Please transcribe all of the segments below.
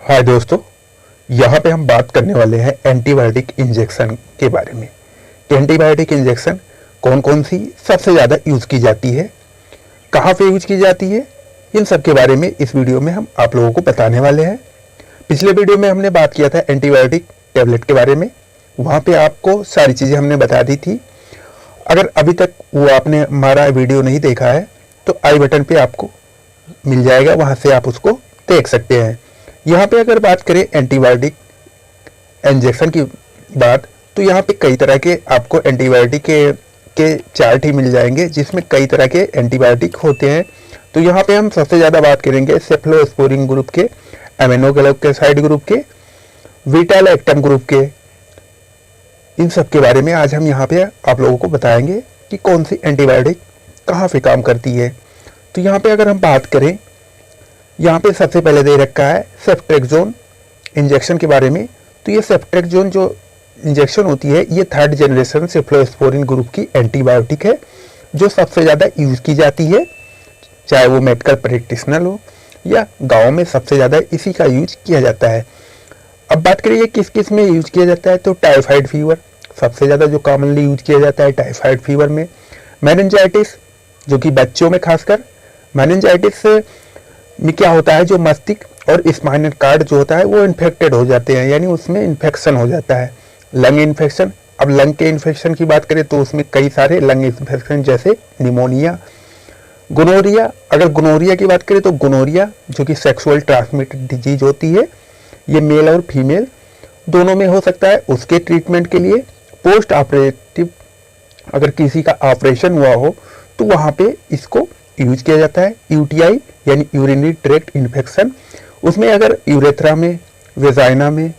हाय दोस्तों, यहाँ पे हम बात करने वाले हैं एंटीबायोटिक इंजेक्शन के बारे में। एंटीबायोटिक इंजेक्शन कौन कौन सी सबसे ज़्यादा यूज़ की जाती है, कहाँ पे यूज़ की जाती है, इन सब के बारे में इस वीडियो में हम आप लोगों को बताने वाले हैं। पिछले वीडियो में हमने बात किया था एंटीबायोटिक टैबलेट के बारे में, वहाँ पे आपको सारी चीज़ें हमने बता दी थी। अगर अभी तक वो आपने हमारा वीडियो नहीं देखा है तो आई बटन पे आपको मिल जाएगा, वहाँ से आप उसको देख सकते हैं। यहाँ पे अगर बात करें एंटीबायोटिक इंजेक्शन की बात, तो यहाँ पे कई तरह के आपको एंटीबायोटिक के चार्ट ही मिल जाएंगे जिसमें कई तरह के एंटीबायोटिक होते हैं। तो यहाँ पे हम सबसे ज़्यादा बात करेंगे सेफ्लोस्पोरिन ग्रुप के, एमिनोग्लिकोसाइड ग्रुप के, बीटा लैक्टम ग्रुप के। इन सब के बारे में आज हम यहाँ पे आप लोगों को बताएंगे कि कौन सी एंटीबायोटिक कहाँ पे काम करती है। तो यहाँ पे अगर हम बात करें, यहाँ पे सबसे पहले दे रखा है सेफ्ट्रेक्सोन इंजेक्शन के बारे में। तो ये सेफ्ट्रेक्सोन जो इंजेक्शन होती है ये थर्ड जनरेशन सेफ्लोस्पोरिन ग्रुप की एंटीबायोटिक है जो सबसे ज़्यादा यूज़ की जाती है, चाहे वो मेडिकल प्रैक्टिशनर हो या गाँव में सबसे ज़्यादा इसी का यूज किया जाता है। अब बात करिए किस किस में यूज किया जाता है, तो टाइफाइड फीवर सबसे ज़्यादा जो कॉमनली यूज किया जाता है टाइफाइड फीवर में। मेनिंजाइटिस जो कि बच्चों में खासकर, मेनिंजाइटिस में क्या होता है, जो मस्तिष्क और स्पाइनल कार्ड जो होता है वो इन्फेक्टेड हो जाते हैं, यानी उसमें इन्फेक्शन हो जाता है। लंग इन्फेक्शन, अब लंग के इन्फेक्शन की बात करें तो उसमें कई सारे लंग इन्फेक्शन जैसे निमोनिया, गोनोरिया। अगर गोनोरिया की बात करें तो गोनोरिया जो कि सेक्सुअल ट्रांसमिटेड डिजीज होती है, ये मेल और फीमेल दोनों में हो सकता है। उसके ट्रीटमेंट के लिए पोस्ट ऑपरेटिव अगर किसी का ऑपरेशन हुआ हो तो वहाँ पे इसको यूज किया जाता है। यूटीआई यानी यूरिनरी ट्रैक्ट इन्फेक्शन, उसमें अगर यूरेथ्रा में, वेजाइना में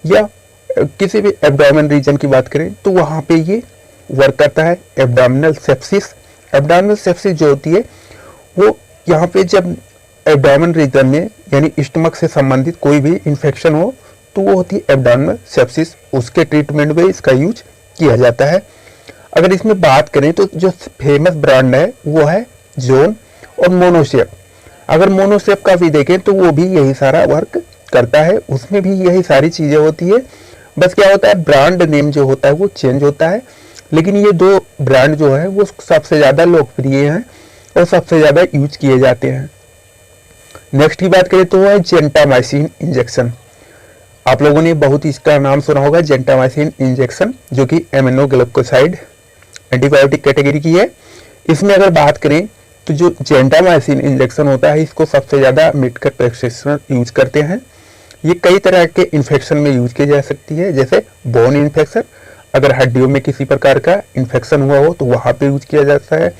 या किसी भी एब्डोमेन रीजन की बात करें तो वहाँ पे ये वर्क करता है। एब्डोमिनल सेप्सिस, एब्डोमिनल सेप्सिस जो होती है वो यहाँ पे जब एब्डोमेन रीजन में यानी स्टमक से संबंधित कोई भी इन्फेक्शन हो तो वो होती है एब्डोमिनल सेप्सिस, उसके ट्रीटमेंट में इसका यूज किया जाता है। अगर इसमें बात करें तो जो फेमस ब्रांड है वो है जोन और मोनोसेप। अगर मोनोसेप का भी देखें तो वो भी यही सारा वर्क करता है, उसमें भी यही सारी चीज़ें होती है। बस क्या होता है, ब्रांड नेम जो होता है वो चेंज होता है, लेकिन ये दो ब्रांड जो है वो सबसे ज़्यादा लोकप्रिय हैं और सबसे ज़्यादा यूज किए जाते हैं। नेक्स्ट की बात करें तो वो है जेंटामाइसिन इंजेक्शन। आप लोगों ने बहुत इसका नाम सुना होगा, जेंटामाइसिन इंजेक्शन जो कि एमिनोग्लिकोसाइड एंटीबायोटिक कैटेगरी की है। इसमें अगर बात करें तो जो जेंटामाइसिन इंजेक्शन होता है इसको सबसे ज़्यादा मेडिकल प्रैक्टिशनर यूज करते हैं। ये कई तरह के इन्फेक्शन में यूज की जा सकती है, जैसे बोन इन्फेक्शन, अगर हड्डियों में किसी प्रकार का इन्फेक्शन हुआ हो तो वहाँ पे यूज किया जाता है।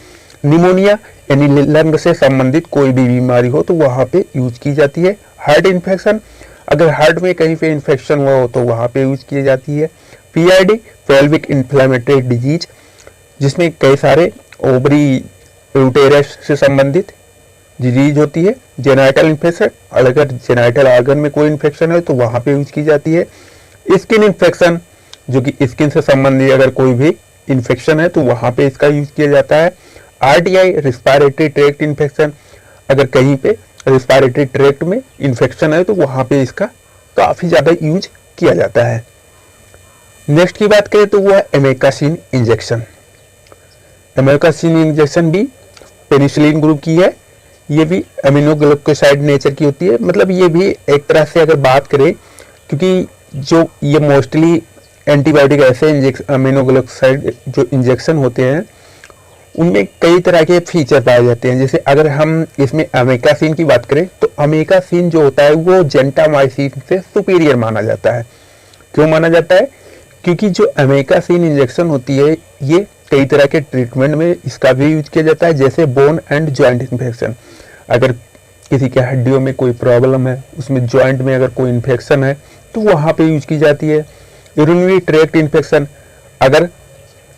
निमोनिया यानी लंग से संबंधित कोई भी बीमारी हो तो वहाँ पे यूज की जाती है। हार्ट इन्फेक्शन, अगर हार्ट में कहीं पे इन्फेक्शन हुआ हो तो वहाँ पे यूज की जाती है। पीआईडी पेल्विक इन्फ्लेमेटरी डिजीज, जिसमें कई सारे ओवरी यूटेरस से संबंधित डिजीज होती है। जेनाइटल इन्फेक्शन, अगर जेनाइटल ऑर्गन में कोई इन्फेक्शन है तो वहाँ पे यूज की जाती है। स्किन इन्फेक्शन, जो कि स्किन से संबंधित अगर कोई भी इन्फेक्शन है तो वहाँ पे इसका यूज किया जाता है। आरटीआई रिस्पायरेटरी ट्रैक्ट इन्फेक्शन, अगर कहीं पे रिस्पायरेटरी ट्रैक्ट में इन्फेक्शन है तो वहाँ पे इसका काफ़ी ज़्यादा यूज किया जाता है। नेक्स्ट की बात करें तो वो है एमेकासिन इंजेक्शन। एमेकासिन इंजेक्शन भी पेनिसिलिन ग्रुप की है, ये भी एमिनोग्लिकोसाइड नेचर की होती है। मतलब ये भी एक तरह से अगर बात करें, क्योंकि जो ये मोस्टली एंटीबायोटिक ऐसे एमिनोग्लिकोसाइड जो इंजेक्शन होते हैं उनमें कई तरह के फीचर पाए जाते हैं। जैसे अगर हम इसमें अमेकासिन की बात करें तो अमेकासिन जो होता है वो जेंटामाइसिन से सुपीरियर माना जाता है। क्यों माना जाता है, क्योंकि जो अमेकासिन इंजेक्शन होती है ये कई तरह के ट्रीटमेंट में इसका भी यूज किया जाता है, जैसे बोन एंड जॉइंट इन्फेक्शन। अगर किसी के हड्डियों में कोई प्रॉब्लम है, उसमें जॉइंट में अगर कोई इन्फेक्शन है तो वहाँ पे यूज की जाती है। यूरिनरी ट्रैक्ट इन्फेक्शन, अगर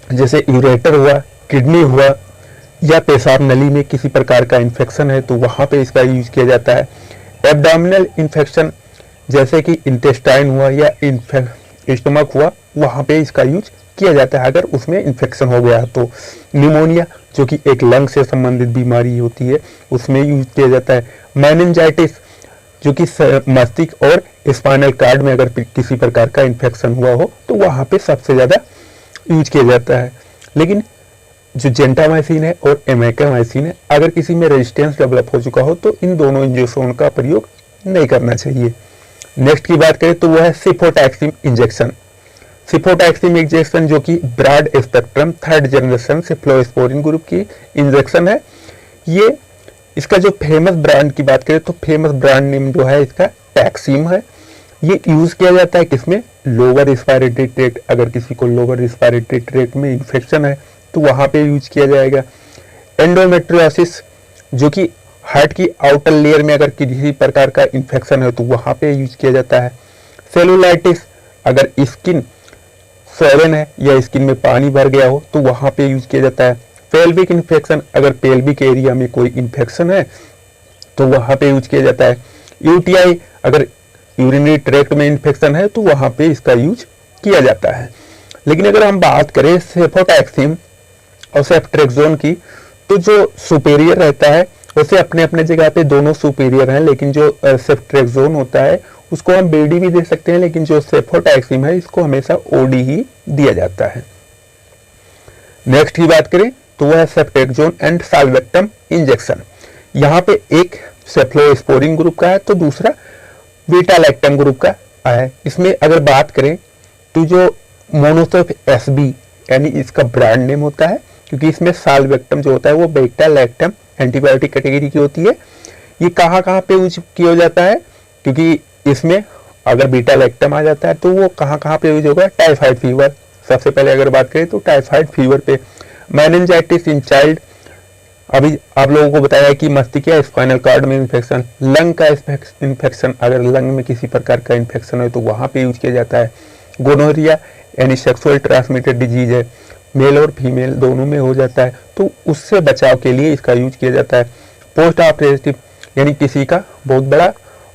जैसे यूरेटर हुआ, किडनी हुआ या पेशाब नली में किसी प्रकार का इन्फेक्शन है तो वहाँ पे इसका यूज किया जाता है। एब्डोमिनल इन्फेक्शन, जैसे कि इंटेस्टाइन हुआ या स्टमक हुआ, वहाँ पे इसका यूज किया जाता है अगर उसमें इन्फेक्शन हो गया तो। निमोनिया जो कि एक लंग से संबंधित बीमारी होती है उसमें यूज किया जाता है। मेनिंजाइटिस जो कि मस्तिष्क और स्पाइनल कार्ड में अगर किसी प्रकार का इन्फेक्शन हुआ हो तो वहाँ पे सबसे ज़्यादा यूज किया जाता है। लेकिन जो जेंटामाइसिन है और एमेकामाइसिन है, अगर किसी में रेजिस्टेंस डेवलप हो चुका हो तो इन दोनों इंजेक्शन का प्रयोग नहीं करना चाहिए। नेक्स्ट की बात करें तो वो है सिफोटैक्सिम इंजेक्शन। सिफोटैक्सिम इंजेक्शन जो कि broad spectrum third generation cephalosporin group की इंजेक्शन है। ये इसका जो फेमस ब्रांड की बात करें तो फेमस ब्रांड नेम जो है इसका टैक्सिम है। ये यूज किया जाता है किसमें, लोअर रिस्पायरेटरी ट्रैक्ट, अगर किसी को लोअर रिस्पायरेटरी ट्रैक्ट में इन्फेक्शन है तो वहां पे यूज किया जाएगा। एंडोमेट्रियोसिस जो कि हार्ट की आउटर लेयर में अगर किसी प्रकार का इन्फेक्शन है तो वहां पे यूज किया जाता है। सेलुलाइटिस, अगर स्किन स्वैलन है या स्किन में पानी भर गया हो तो वहां पे यूज किया जाता है। पेल्विक इन्फेक्शन, अगर पेल्विक एरिया में कोई इन्फेक्शन है तो वहां पे यूज किया जाता है। यूटीआई, अगर यूरिनरी ट्रैक्ट में इन्फेक्शन है तो वहां पे इसका यूज किया जाता है। लेकिन अगर हम बात करें सेफोटैक्सिम और सेफ्ट्रेक्सोन की, तो जो सुपेरियर रहता है वैसे अपने अपने जगह पे दोनों सुपेरियर हैं, लेकिन जो सेफ्ट्रेक्सोन होता है उसको हम बीडी भी दे सकते हैं, लेकिन जो सेफोटैक्सिम है इसको हमेशा ओडी ही दिया जाता है। नेक्स्ट की बात करें तो वह है सेफ्ट्रेक्सोन एंड साल्वेक्टम इंजेक्शन। यहाँ पे एक सेफ्लोस्पोरिन ग्रुप का है तो दूसरा बीटा लैक्टम ग्रुप का है। इसमें अगर बात करें तो जो मोनोसेफ एसबी यानी इसका ब्रांड नेम होता है, क्योंकि इसमें साल्वेक्टम जो होता है वो बीटा लैक्टम एंटीबायोटिक कैटेगरी की होती है। ये कहाँ कहाँ पे यूज किया जाता है, क्योंकि इसमें अगर बीटा लैक्टम आ जाता है तो वो कहाँ कहाँ पे यूज होगा, टाइफाइड फीवर। सबसे पहले अगर बात करें तो टाइफाइड फीवर पे, मेनिंजाइटिस इन चाइल्ड, अभी आप लोगों को बताया कि मस्तिष्क या स्पाइनल कार्ड में इन्फेक्शन, लंग का इन्फेक्शन, अगर लंग में किसी प्रकार का इन्फेक्शन है तो वहां पे यूज किया जाता है। गोनोरिया यानी सेक्सुअल ट्रांसमिटेड डिजीज है, मेल और फीमेल दोनों में हो जाता है तो उससे बचाव के लिए इसका यूज किया जाता है। पोस्ट ऑपरेटिव यानी किसी का बहुत बड़ा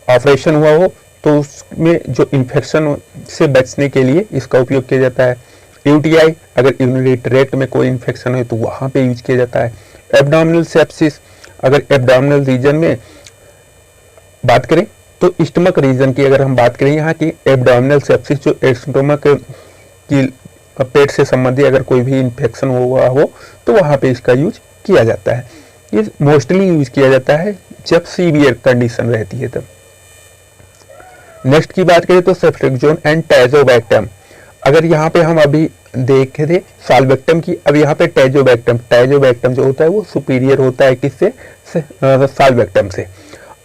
ऑपरेशन हुआ हो तो उसमें जो इन्फेक्शन से बचने के लिए इसका उपयोग किया जाता है। यूटीआई, अगर यूरिनरी ट्रैक्ट में कोई इन्फेक्शन है तो वहां पे यूज किया जाता है। एब्डोमिनल सेप्सिस, अगर एब्डोमिनल रीजन में बात करें तो स्टमक रीजन की अगर हम बात करें, यहाँ की एब्डोमिनल सेप्सिस जो स्टमक की पेट से संबंधित अगर कोई भी इन्फेक्शन हुआ हो तो वहां पे इसका यूज किया जाता है। ये मोस्टली यूज किया जाता है जब सीवियर कंडीशन रहती है तब। नेक्स्ट की बात करें तो सेफ्ट्रेक्सोन एंड टैजोबैक्टम। अगर यहाँ पे हम अभी देखे थे साल्वेक्टम की, अब यहाँ पे टैजोबैक्टम जो होता है वो सुपीरियर होता है किससे, साल्वेक्टम से।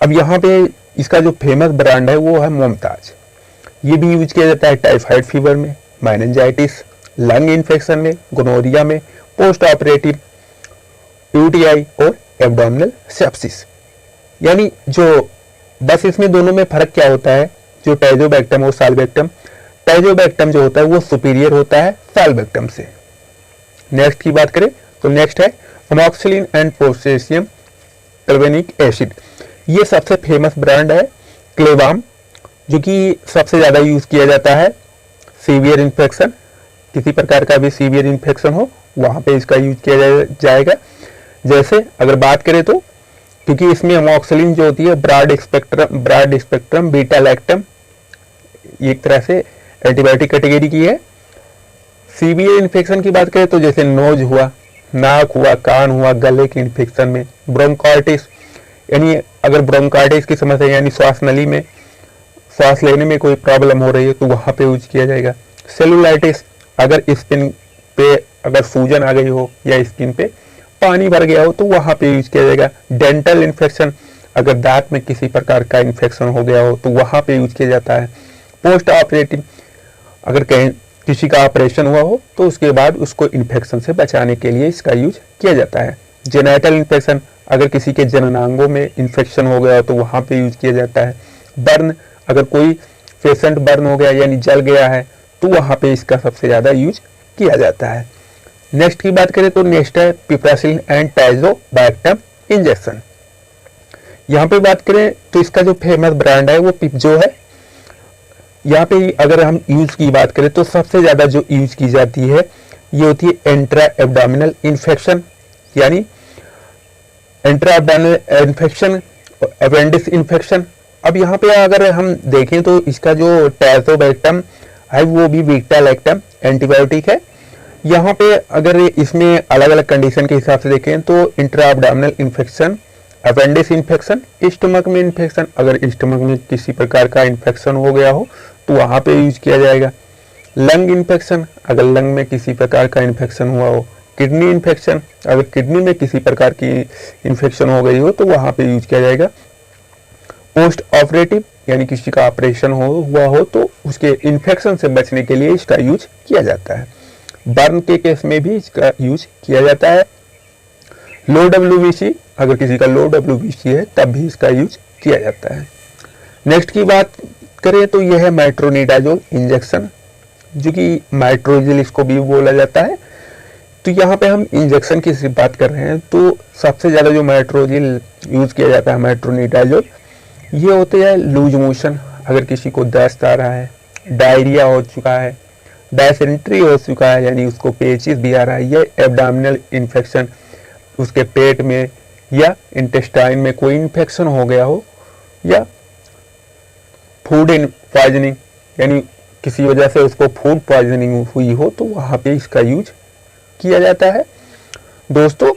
अब यहाँ पे इसका जो फेमस ब्रांड है वो है मुमताज। ये भी यूज किया जाता है टाइफाइड फीवर में, मेनिंजाइटिस, लंग इन्फेक्शन में, गोनोरिया में, पोस्ट ऑपरेटिव, यूटीआई और एब्डोमिनल सेप्सिस। यानी जो बस इसमें दोनों में फर्क क्या होता है, जो टैजोबैक्टम और साल्वेक्टम, टैजोबैक्टम जो होता है वो सुपीरियर होता है साल्वेक्टम से। नेक्स्ट की बात करें तो नेक्स्ट है अमोक्सिलिन एंड पोटेशियम टर्बेनिक एसिड। ये सबसे फेमस ब्रांड है क्लेवाम, जो कि सबसे ज्यादा यूज किया जाता है सीवियर इन्फेक्शन, किसी प्रकार का भी सीवियर इन्फेक्शन हो वहां पे इसका यूज किया जाएगा। जैसे अगर बात करें तो क्योंकि इसमें अमोक्सिलिन जो होती है ब्रॉड स्पेक्ट्रम बीटा लैक्टम एक तरह से एंटीबायोटिक कैटेगरी की है। सीवियर इन्फेक्शन की बात करें तो जैसे नोज हुआ, नाक हुआ, कान हुआ, गले के इन्फेक्शन में, ब्रोंकाइटिस यानी अगर ब्रोंकाइटिस की समस्या यानी श्वास नली में सांस लेने में कोई प्रॉब्लम हो रही है तो वहां पे यूज किया जाएगा। सेलुलाइटिस, अगर स्किन पे अगर सूजन आ गई हो या स्किन पे पानी भर गया हो तो वहां पे यूज किया जाएगा। डेंटल इन्फेक्शन, अगर दांत में किसी प्रकार का इन्फेक्शन हो गया हो तो वहां पे यूज किया जाता है। पोस्ट ऑपरेटिव, अगर कहीं किसी का ऑपरेशन हुआ हो तो उसके बाद उसको इन्फेक्शन से बचाने के लिए इसका यूज किया जाता है। जेनाइटल इन्फेक्शन, अगर किसी के जननांगों में इन्फेक्शन हो गया हो तो वहां पे यूज किया जाता है। बर्न, अगर कोई पेशेंट बर्न हो गया यानी जल गया है तो वहां पे इसका सबसे ज्यादा यूज किया जाता है। नेक्स्ट की बात करें तो नेक्स्ट है पिप्रासिलिन एंड टैजोबैक्टम इंजेक्शन। यहाँ पे बात करें तो इसका जो फेमस ब्रांड है वो पिप्जो है। यहाँ पे अगर हम यूज की बात करें तो सबसे ज्यादा जो यूज की जाती है ये होती है इंट्रा एब्डोमिनल इन्फेक्शन, यानी intra abdominal infection, appendix infection, अब यहाँ पे अगर हम देखें तो इसका जो टैज़ोबैक्टम है वो भी बीटा लैक्टम एंटीबायोटिक है। यहाँ पे अगर इसमें अलग अलग कंडीशन के हिसाब से देखें तो intra abdominal infection, appendix infection, stomach में इन्फेक्शन, अगर स्टमक में किसी प्रकार का इन्फेक्शन हो गया हो तो वहाँ पे यूज किया जाएगा। लंग इन्फेक्शन, अगर लंग में किसी प्रकार का इन्फेक्शन हुआ हो। किडनी इन्फेक्शन, अगर किडनी में किसी प्रकार की इन्फेक्शन हो गई हो तो वहाँ पे यूज किया जाएगा। पोस्ट ऑपरेटिव, यानी किसी का ऑपरेशन हुआ हो तो उसके इन्फेक्शन से बचने के लिए इसका यूज किया जाता है। बर्न के केस में भी इसका यूज किया जाता है। लो WBC, अगर किसी का लो WBC है तब भी इसका यूज किया जाता है। नेक्स्ट की बात करें तो यह है मेट्रोनिडाजोल इंजेक्शन, जो कि मेट्रोजिल इसको भी बोला जाता है। तो यहाँ पे हम इंजेक्शन की बात कर रहे हैं तो सबसे ज़्यादा जो मेट्रोजिल यूज किया जाता है मेट्रोनिडाजोल, ये होते हैं लूज मोशन, अगर किसी को दस्त आ रहा है, डायरिया हो चुका है, डायसेंट्री हो चुका है यानी उसको पेचिस भी आ रहा है, या एब्डोमिनल इन्फेक्शन, उसके पेट में या इंटेस्टाइन में कोई इन्फेक्शन हो गया हो, या फूड पॉइजनिंग यानी किसी वजह से उसको फूड पॉइजनिंग हुई हो तो वहाँ पे इसका यूज किया जाता है। दोस्तों,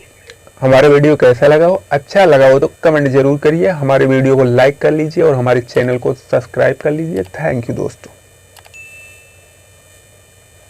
हमारा वीडियो कैसा लगा हो, अच्छा लगा हो तो कमेंट जरूर करिए, हमारे वीडियो को लाइक कर लीजिए और हमारे चैनल को सब्सक्राइब कर लीजिए। थैंक यू दोस्तों।